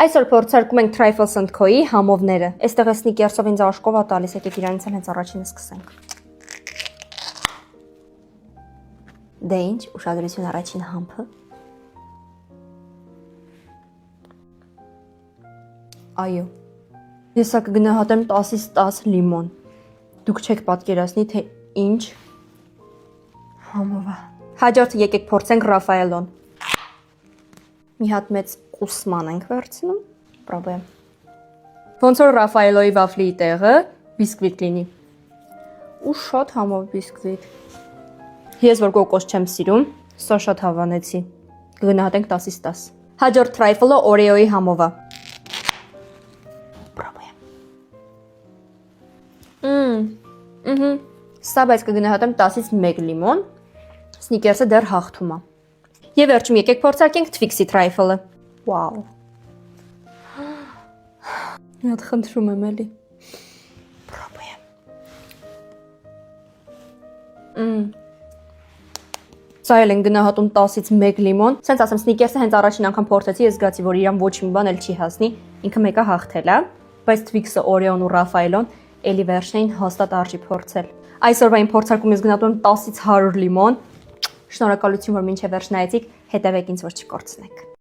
Այսօր փորձարկում ենք Trifles & Co-ի համովները։ Այստեղ է Snickers-ով ինձ աշկով է տալիս, եկեք իրանից էլ հենց առաջինը սկսենք։ Դե ինչ, ուշադրություն առաջին համբը։ Այո։ Ես ա կգնահատեմ 10-ից 10 լիմոն։ Դուք չեք պատկերացնի, թե ինչ համով է։ Հաջորդը եկեք փորձենք Ռաֆայելոն։ Մի հատ մեծ կուսման ենք վերցնում, պրոբեմ։ Ոնց որ Ռաֆայելոյի վաֆլիի տեղը բիսկվիտ լինի։ Ու շատ համով բիսկվիտ։ Ես որ կոկոս չեմ սիրում, սա շատ հավանեցի։ Կգնահատենք 10-ից 10։ Հաջորդ Trifle-ը Oreo-ի համով է։ Պրոբեմ։ Սա բայց կգնահատեմ 10-ից 1 լիմոն։ Snickers-ը դեռ հաղթում է։ Եվ վերջում եկեք փորձարկենք Twix-ի Trifle-ը։ Վաու։ Մի հատ խնդրում եմ էլի։ Պրոբեմ։ Սա էլ են գնահատում 10-ից 1 լիմոն։ Սենց ասեմ, Snickers-ը հենց առաջին անգամ փորձեցի, ես զգացի, որ իրան ոչ մի բան էլ չի հասնի։ Ինքը մեկը հաղթել է, բայց Twix-ը, Oreo-ն ու Raffaello-ն էլի վերջնային հաստատ արժի փորձել։ Այսօրվա իմ փորձարկում ես գնահատում 10-ից 100 լիմոն։ Շնորհակալություն, որ մինչև վերջ նայեցիք, հետևեք ինձ, որ չկորցնեք։